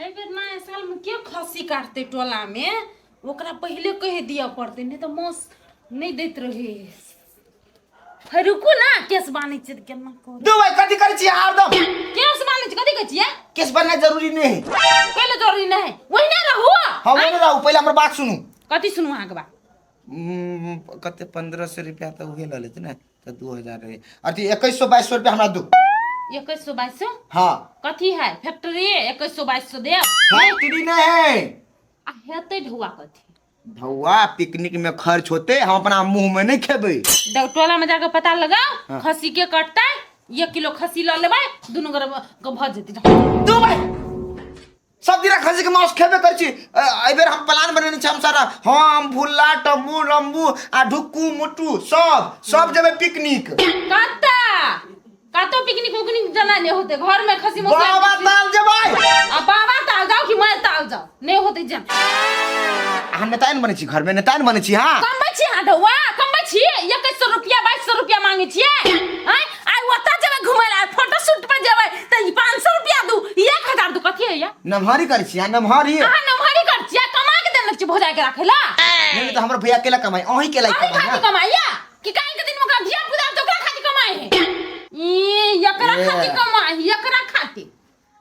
बेर नया साल में के खसी काटते टोला में ओकरा पहले कह दिया पड़ते नहीं तो मौस नहीं देत रहे। है रुको ना केस बानी छ केना को दो भाई कथि कर छी हरदम केस बानी छ कथि कह छिए केस बनना जरूरी नहीं है। पहले जरूरी नहीं है वही ना रहो हम नहीं रहू पहले हमर बात सुनू। कथि सुनू अहाँ के बात कते 1500 रुपया तो उहे ल लेते ना तो 2000 रहे अथी 2100 2200 रुपया हमरा दो 2100 2200 हां कथि है फैक्ट्री 2100 2200 दे फैक्ट्री नहीं है आ हेते ढुआ कथि ढौआ पिकनिक में खर्च होते हम अपना मुंह में नहीं खेबे। टोला में जाकर पता लगाओ खसी के कटता 1 किलो खसी ल लेबै दुनु गरे भ जेती दो भाई सब दिन खसी के मांस खेबे कर छी ए बेर हम प्लान बनेने छी हम सारा हम भुल्ला टम्बू लंबू आ ढुक्कू मुट्टू सब जबे पिकनिक कातो पिकनिक उकनिक जना नहीं होते घर में खसी मौसी बाबा ताल जेबै आ बाबा ताल जाओ कि मैं ताल जाओ नहीं होते जन हम नेतान बने छी घर में नेतान बने छी। हां कम छी हडवा कम छी 2100 रुपया 2200 रुपया मांगे छी हैं आई ओता जेबै घुमै ला फोटो शूट पर जेबै त 500 रुपया दू 1000 दू कथि है या नमहारी कर छी नमहारी हां नमहारी कर छी कमा के देन छी भोजा के राखेला नहीं तो हमर भैया केला कमाई ओही केला कमाई कमाइया कि काल के दिन में का धिया पुदा तो ओकरा खाती कमाई है ई एकरा खाती कमाई एकरा खाती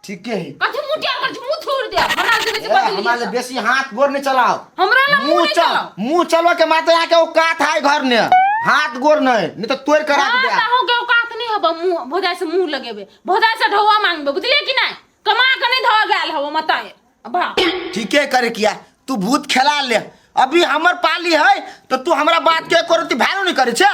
ठीक है कथि मुटिया कर मुंह छोड़ दे बना देबे से बदल हमारे बेसी हाथ गोर नहीं चलाओ हमरा ना मुंह नहीं चलाओ मुंह चलो के माते आके ओ काट है घर ने हाथ गोर नहीं तो तोड़ के रख दे हो के औकात नहीं हबा मुंह भोजाय से मुंह लगेबे भोजाय से ढौवा मांगबे बुझले कि नहीं कमा के नहीं धवा गेल हबो मताए बा ठीक है करे किया तू भूत खेला ले अभी हमर पाली है तो तू हमरा बात के करती वैल्यू नहीं करे छे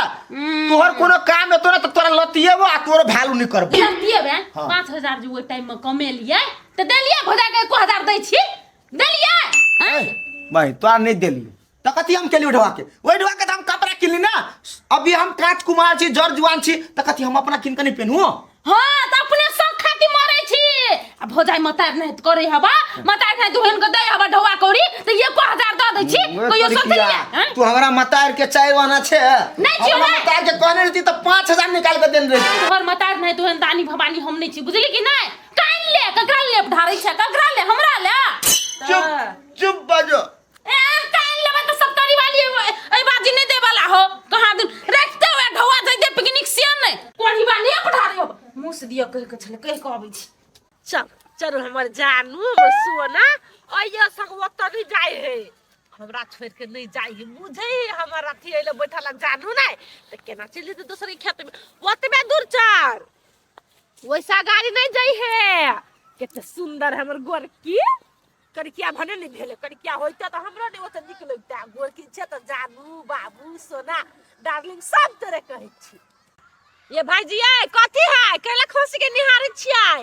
तोहर कोनो काम है तोरा तो तोरा लतिएबो आ तोरो वैल्यू नहीं करबो लतिएबे 5000 जो टाइम में कमे लिए त देलिए भोजाय के 1000 दै छी देलिए भाई तोरा नहीं देलिए तो कथि हम केली ढवा के ओइ ढवा के तो हम कपड़ा किनली ना अभी हम काट कुमार छी जर जुआन छी तो कथि हम अपना किन के नहीं पहनू हां त अपने सब खाती मरै छी आ भोजाय मतार नहीं करे हबा मतार नहीं दुहन के दे हबा ढवा कौड़ी त 1000 द दै छी कोई सोचलिए तू हमरा मतार के चाय वाना छे नहीं छी मतार के कहने रहती तो 5000 निकाल के देन रही घर मतार नहीं दुहन दानी भवानी हम नहीं छी बुझली कि नहीं कान ले ककरा ले ढारै छ ककरा ले हमरा ले चुप बाजो ए कान लेबे त सब तरी वाली ए बाजी नहीं दे वाला हो कहां दिन रखते हुए ढवा दे दे पिकनिक से नहीं कोठी वाली पठारे हो मुंह से दिया कह के छले कह आबै छी चल चलो हमर जानू हमर सोना आइया संगवा तरी जाए है हमरा छोड़ के नहीं जाई मुझे हमर अथी एले बैठल जानू नहीं त केना चली त दूसरे खेत में ओतबे दूर चल वैसा गाड़ी नहीं जाई है केते सुंदर हमर गोरकी कड़किया भने नहीं भेले कड़किया होइता त हमरा नहीं ओते निक लगता गोरकी छे त जानू बाबू सोना डार्लिंग सब तोरे कहै छी ये भाईजी ए कथि है केला खसी के निहारे छियै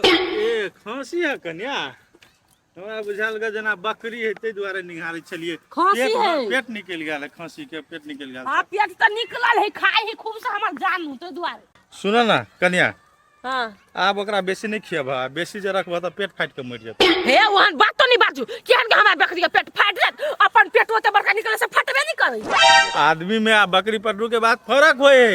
ए खसी है कन्या हमरा बुझाल ग जना बकरी है तै दुआरे निहारे छलिए खसी है पेट निकल गेल खसी के पेट निकल गेल हां पेट त निकलल है खाई है खूब से हमर जानू तो दुआरे सुन ना कन्या हां आब ओकरा बेसी नहीं खियाबा बेसी जे रखबा त पेट फाट के मर जेतै हे ओहन बात तो नहीं बाजू केहन के हमरा बकरी के पेट फाट जात अपन पेट ओते बड़का निकले से फटबे नहीं करे आदमी में आ बकरी पटरू के बात फर्क होए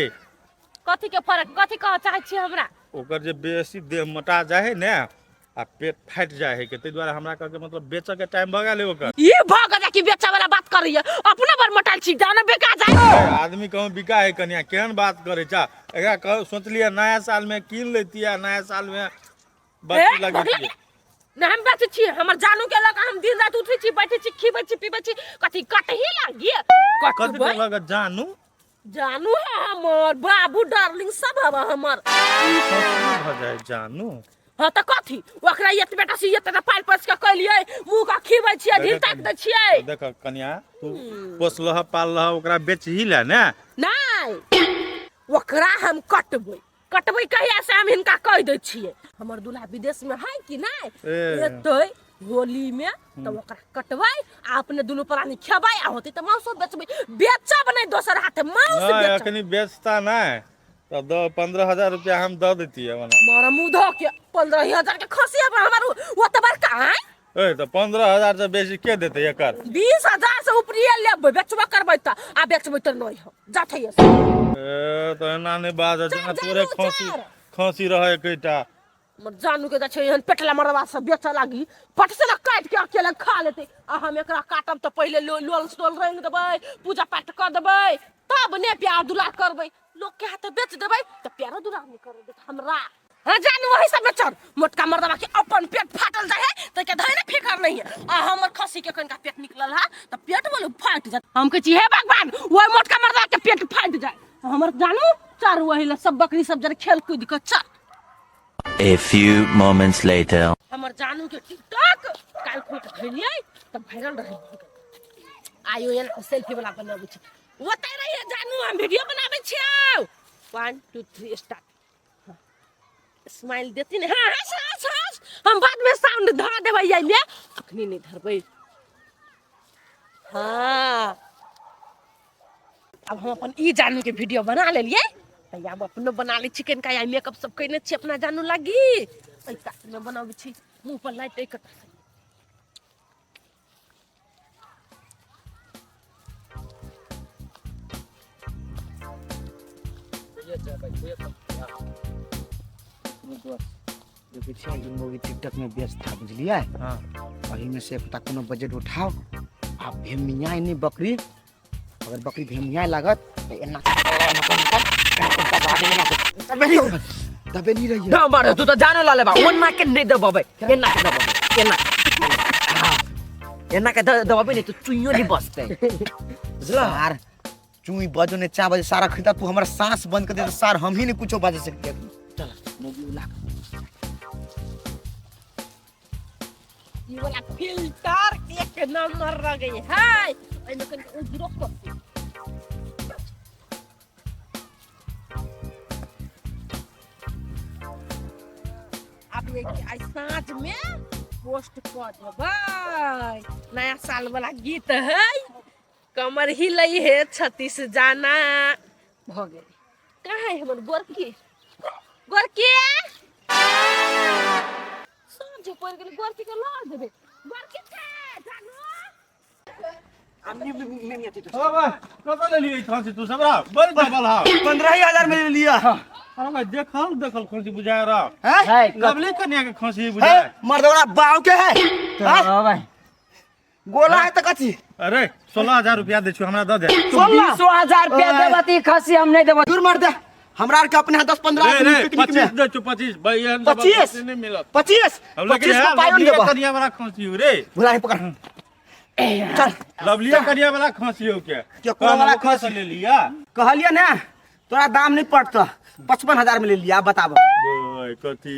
कथि के फर्क कथि कह चाहै छी हमरा ओकर जे बेसी देह मोटा जाय है ने आ पेट फाट जाय है के तै दुआरे हमरा कह के मतलब बेच के टाइम भगा ले ओकर ई भग जा कि बेचे वाला बात करिए अपना बर मोटाल छी दाना बेका जाए आदमी कहूं बिका है कन्या केहन बात करे छा एकरा कह सोचलिए नया साल में कीन लेतिया नया साल में बत्ती लगेतिए ना हम बात छी हमर जानू के लग हम दिन रात उठै छी बैठे छी खीबै छी पीबै छी कथि कटही लागी कथि लग जानू जानू है हमर बाबू डार्लिंग सब हवा हमर हो जाए जानू हां त कथि ओकरा एत बेटा से एत पार पस के कहलिए मुंह का खीबै छियै ढील तक दै छियै देख कन्या तू पोसलह पाललह ओकरा बेच ही ले ने नहीं ओकरा हम कटबै कहिया से हम हिनका कह दै छियै हमर दूल्हा विदेश में है कि नहीं एतै होली में तो ओकरा कटबै आ अपने दुनु प्राणी खेबै आ होतै त मांसो बेचबै बेचब नहीं दोसर हाथे मांस बेचब अखनी बेचता नहीं तो 15000 रुपया हम द देती है मारा मुंह धो के 15000 के खसी अब हमर ओते बड़का है ए तो 15000 से बेसी के देते एकर 20000 से ऊपरी लेबै बेचबा करबै त आ बेचबै त नहीं हो जाथै ए तो एना नहीं बात है जना तोरे खसी रहे एकटा हमर जानू के छै एहन पेटला मरवा सब बेच लागी फट से ना काट के अकेले खा लेते आ हम एकरा काटब त पहिले लोल स्टोल रंग देबै पूजा पाठ कर देबै तब ने प्यार दुलार करबै लोग के हाथ बेच देबै त प्यार दुलार नहीं कर दे हमरा हां जानू वही सब बेचर मोटका मरदवा के अपन पेट फाटल जाय है त के धैने फिकर नहीं है आ हमर खसी के कनका पेट निकलल है त पेट बोले फाट जात हम कह छी हे भगवान ओय मोटका मरदवा के पेट फाट जाय हमर जानू चार वही सब बकरी सब जरे खेल कूद के चल A few moments later. हमर जानू के टिकटॉक काल खोल के धइलिए तब वायरल रहे आयो एन सेल्फी वाला बनाबै छी ओतै रहिए जानू हम वीडियो बनाबै छियौ 1 2 3 स्टार्ट स्माइल देती ने हां हंस हम बाद में साउंड धरा देबै ये में अखनी नहीं धरबै हां अब हम अपन ई जानू के वीडियो बना लेलिए तैया हम अपनो बना ले चिकन का या मेकअप सब कइने छी अपना जानू लागी ऐसा में बनाबै छी मुंह पर लाइट एक जो पीछे जो मूवी टिकटॉक में व्यस्त था बुझलिए हाँ वही में से पता कोनो बजट उठाओ आप भेमिया नहीं बकरी अगर बकरी भेमिया लागत तो एना दबे नहीं रही ना मारे तू तो जाने लाले बा ओन मार के नहीं दबाबे एना के दबाबे एना के दबाबे नहीं तो चुइयो नहीं बसते सार चुई बजो ने 4 बजे सारा खिता तू हमारा सांस बंद कर दे तो सार हम ही नहीं कुछ बजे सकते चल मूवी लाग ये वाला फिल्टर एक नंबर रह गई है एमे कन उजरो कर आप ये आज साँझ में पोस्ट कर देबै नया साल वाला गीत है कमर हिलई है 36 जाना भ गेल कहाँ है हमर गोरकी साँझ पड़ गेल गोरकी के लड़ देबै गोरकी छै जानू ओ भाई कत ले लिए खसी तू सबरा बड़ डबल हा 15000 में ले लिया अरे भाई देखल खसी बुझाय रहा है लवली कन्या के खसी बुझाय मर्दवा बाव के है हां भाई गोला है त कथी अरे 16000 रुपया दे छु हमरा द दे 20000 रुपया देबती खसी हम नहीं देबो दूर मार दे हमरा आर के अपने 10-15 पिकनिक में 25 दे छु 25 भाई एहन 25 नहीं मिलत 25 अब लेकिन 25 को पायो नहीं देबो कन्या वाला खसी हो रे बुला है पकड़ चल लवलिया कन्या वाला खसी हो क्या कोरा वाला खसी ले लिया कहलिए ना तोरा दाम नहीं पड़ता 55000 में ले लिया बताब ओए कथी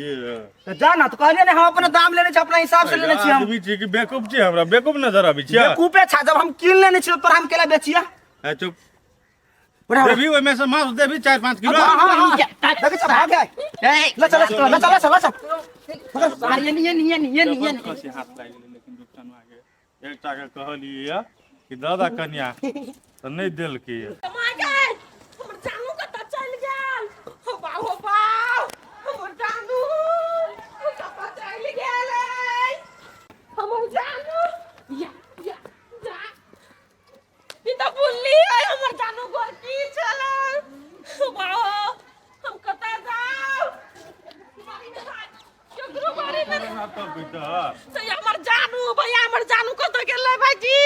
तो जा ना तो कहलिए ना हम अपना दाम लेने छ अपना हिसाब से लेने छी हम आदमी छी कि बेवकूफ छी हमरा बेवकूफ नजर आबी छी बेवकूफे छा जब हम किन लेने छी तो हम केला बेचिया है चुप बड़ा देवी ओय में से मांस देवी 4-5 किलो हां देख छ भाग गए ले चल ये खसी हाथ लाग गेलै लेकिन दुकान में आगे एकटा के कहलिए कि दादा कन्या तो नहीं देल की माय गॉड हमर जानू कतऽ चल गेल हो बा हमर जानू कतऽ चल गेल हमर जानू या जा ई त बुल्ली है हमर जानू गोरकी चल बा हम कतऽ जाऊ केकरो बारे में तो बेटा से हमर जानू भैया हमर जानू कतऽ गेल भाईजी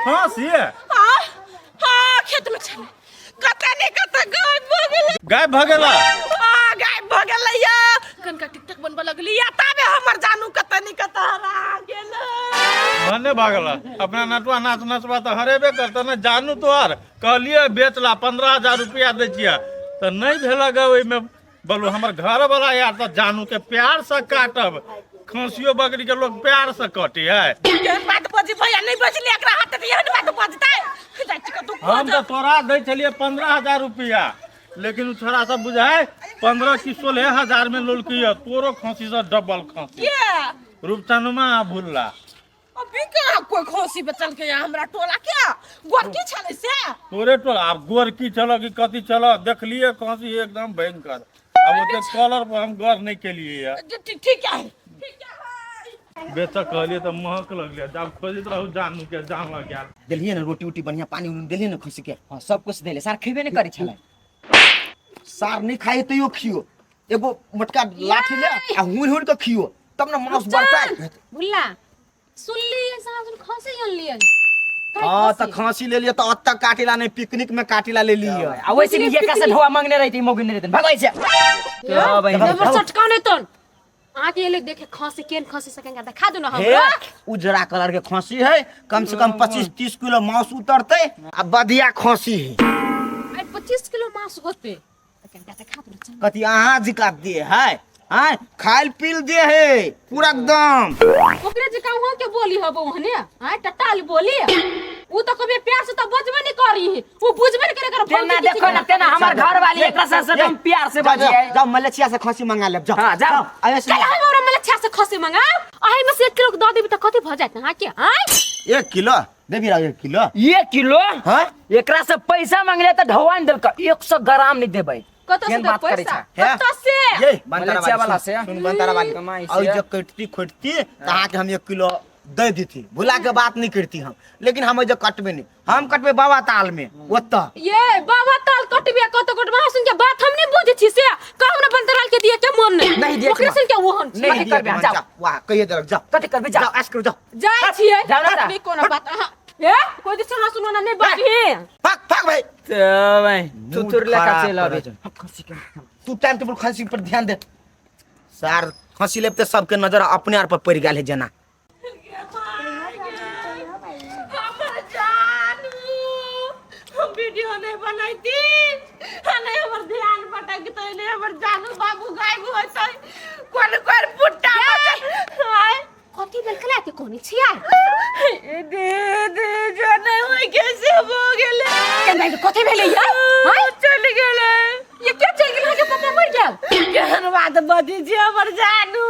खसी हां खेत में चले कतऽ गायब भ गेला गायब भ गेलैया कनका टिकटॉक बनबऽ लगलिया ताबे हमर जानू कतऽ हरा गेल भने भागला अपना नटवा नाच नचवा तो हरेबे करता ना जानू तोहार कहलिए बेचला 15000 रुपया दे छिया तो नहीं भेला ग ओइ में बोलू हमर घर वाला यार तो जानू के प्यार से काटब खसियो बकरी के लोग प्यार से काटे है केहन बात बजी भैया नहीं बजली एकरा हाथ त एहन बात बजतै जाइ छी कतौ हम तो तोरा दे छलिए 15000 रुपया लेकिन उ छोरा सब बुझाय 15 की 16000 में लोलकी तोरो खसी से डबल खसी के रूपचनमा भुल्ला अभी कहाँ कोई खोसी बचल के यहाँ हमरा टोला क्या गोरकी छले से तोरे तो आप गोरकी चलो कि कथी चलो देख लिए खसी एकदम भयंकर अब ओते कलर पर हम गौर नहीं के लिए ठीक है बेचा कहलिए तो महक लगले जब खोजित रहू जानू के जान लग गेल देलिए ना रोटी उटी बढ़िया पानी उनी देलिए ना खसी के हां सब कुछ देले सार खइबे नहीं करै छले सार नहीं खाए तो यो खियो एगो मोटका लाठी ले आ हुड़ के खियो तब ना मांस बढ़ता है। भुल्ला सुन लिए सासुर खसी अन लिए हां त खांसी ले लिए त अत्ता काटिला नहीं पिकनिक में काटिला ले लिए। आ वैसे ये कैसे ढोआ मांगने रही थी मोगी नहीं रहते भगाई से हां भाई नंबर सटका नहीं तो आके ये लोग देखे खसी केन खसी सकेंगे दिखा दो ना हे हमको उजरा कलर के खांसी है कम से कम 25-30 किलो मांस उतरते आ बधिया खांसी है। 25 किलो मांस होते दिखा दो कति अहाँ जिका दिए है हैं खाइल पील दे है पूरा एकदम ओकरे जे कहू के बोली हबो हने हां टटाल बोली उ तो कभी प्यार से तो बजबे नहीं करी है उ बुझबे नहीं करे कर तेना देखो ना तेना हमार घर वाली एकरा से हम प्यार से जाओ, बजिए जाओ मलेशिया से खांसी मंगा ले जाओ। हां जाओ आया से चल हमरा मलेशिया से खसी मंगा आही में से 1 किलो दे देबी त कथि भ जात हां के हां 1 किलो देबी रहा 1 किलो 1 किलो हां एकरा से पैसा मांगले त ढोआ नहीं देलक 100 ग्राम नहीं देबै कत से केन बात करै पैसा छै कत से ये मलेशिया वाला से सुन बंतारा वाली कमाई और से जब कटती खोटती कहा कि हम 1 किलो दे देती भुला के बात नहीं करती हम लेकिन हम जो कटबे नहीं हम कटबे बाबा ताल में ओत्ता ये बाबा ताल कटबिया कत कटबा सुन के बात हम नहीं बुझे छी से कहू ना बंतराल के दिए के मन नहीं दिए ओकरे सुन के ओहन नहीं कथी करबे, करबे जाओ। वाह कहिए दे जाओ कथि करबे जाओ जाओ ऐश करो जाओ जाय छिए जाओ ना, बात भी कोनो बात ए कोई दिस ना सुनो ना नहीं बाकी भाग भाग भाई तो भाई तू तुर लेका खराब चल अबे करे तू टाइम टेबल खांसी पर ध्यान दे सार खांसी लेते सबके नजर अपने आर पर पड़ गेल है जना हमर जानू हम वीडियो नहीं बनाईती नहीं हमर ध्यान भटक तो नहीं हमर जानू बाबू गायब होतै कोन कोन पुट्टा हाय कथि बेलकला के कोनी छिया दे दे जाने होय कैसे हो गेले केन भाई कथि भेले या हां चल गेले ये क्या चल गेल के पापा मर गेल केहन बात बजी जे हमर जानू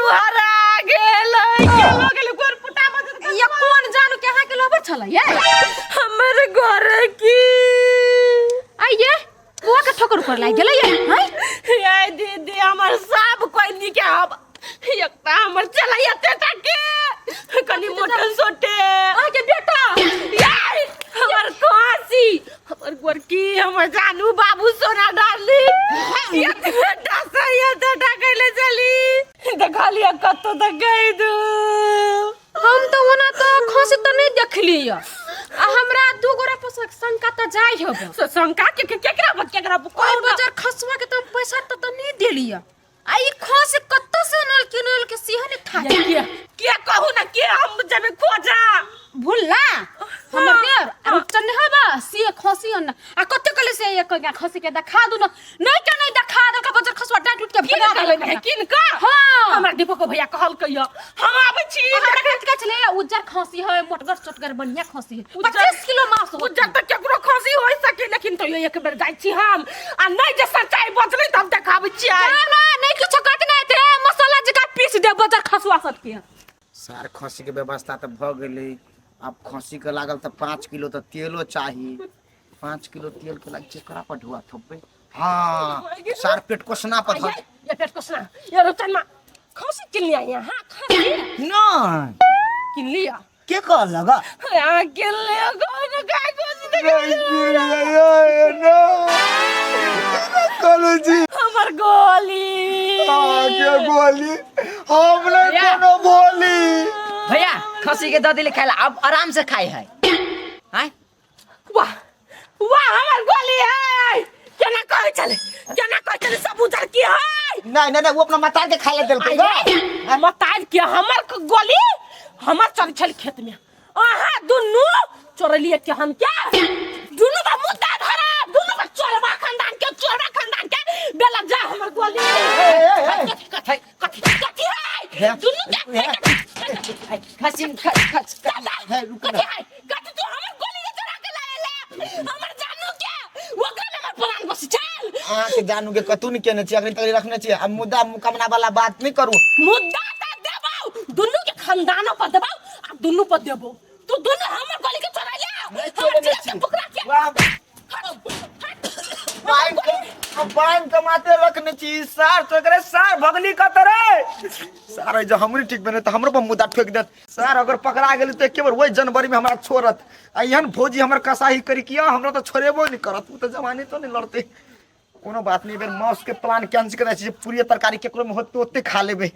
हरा गेल के हो गेल कोन पुट्टा बजत ये कौन जानू के हां के लोबर छला ये हमर घर की आइए वो के ठोकर पर लाग गेल ये हां याय दीदी हमर सब कोई नी के अब एकटा हमर चलाइया तेटा के कनी मोटल सोटे आ के बेटा याय हमर खांसी हमर गोरकी हमर जानू बाबू सोना डाली ये तेटा से ये तेटा कैले चली देखा लिया कतो तक गई दू हम तो ओना तो खसी तो नहीं देखली आ हमरा दू गोरा पर शंका त जाय होबो शंका के केकरा कोई बाजार खसवा के तुम पैसा तो नहीं देलिया आई खसी कत्तो से नल के सिहन था के कहू ना के हम जब खोजा भूलला हमर देर अब चन्ने हबा सी खसी न आ कत्ते कले से एक खसी के देखा दू न नहीं के नहीं देखा दल का बाजार खसवा डाट उठ के भगा देले किनका हां हमरा दीपक को भैया कहल कहियो हम आबै छी हमरा कहत के चले उज्जर खसी है मोटगर चोटगर बढ़िया खसी है 25 किलो मांस हो उज्जर तक केकरो खांसी होय सके लेकिन तो एक बेर जाय छी हम आ नहीं जे सच्चाई बचलै तब देखाबै छी ना नहीं कुछ कहत नहीं थे मसाला जका पीस दे बाजार खसवा सब के सार खांसी के व्यवस्था तो भ गेलै अब खांसी के लागल तो 5 किलो तो तेलो चाहिए 5 किलो तेल के लाग चेकरा पर ढुआ थोपे हाँ सार पेट कोसना पर धर ये पेट को सुना ये रोचन मा खांसी किन लिया यहाँ खांसी नहीं किन लिया के कह लगा यहाँ किन लिया कौन गाय कॉलेजी हमर गोली आगे बोली हमने कोनो बोली भैया खसी के ददी ले खाइला अब आराम से खाई है हैं वाह वाह हमर गोली है केना कहै चले सब उधर की है नहीं वो अपना मतार के खाए देल के मताज के हमर गोली हमर चल छल खेत में आहा दुनु चोरलिए के हम क्या दुनु का मुद्दा धरा दुनु का चोरबा खानदान के बेला जा हमर गोली कथी है दुनु के खसी है कथी तू हमर गोली के चोरा के लाएले हमर जानू के ओकरा में हमर प्राण बस चल के जानू के कतू नहीं केने चाहिए अगली तक रखने चाहिए अब मुद्दा मुकामना वाला बात नहीं करू मुद्दा ता देबो दुनु के खानदानों पर देबो आ दुनु पर देबो तू दुनु हमर गोली के चोरा ले हमर जिला के पकड़ा के बाइन कमाते रखने चाहिए सार तो करे सार भगली का तरह सार जो हमरी ठीक बने तो हमरो पर मुद्दा ठोक देत सार अगर पकड़ा गेली तो एक बार वही जनवरी में हमरा छोड़त आ एहन भौजी हमर कसाही करी किया हमरा तो छोड़ेबो नहीं करत उ तो जवानी तो नहीं लड़ते कोनो बात नहीं, बेर मौस के प्लान कैंसिल कर दै छी, पूरी तरकारी केकरो में होते ओते खा लेबे।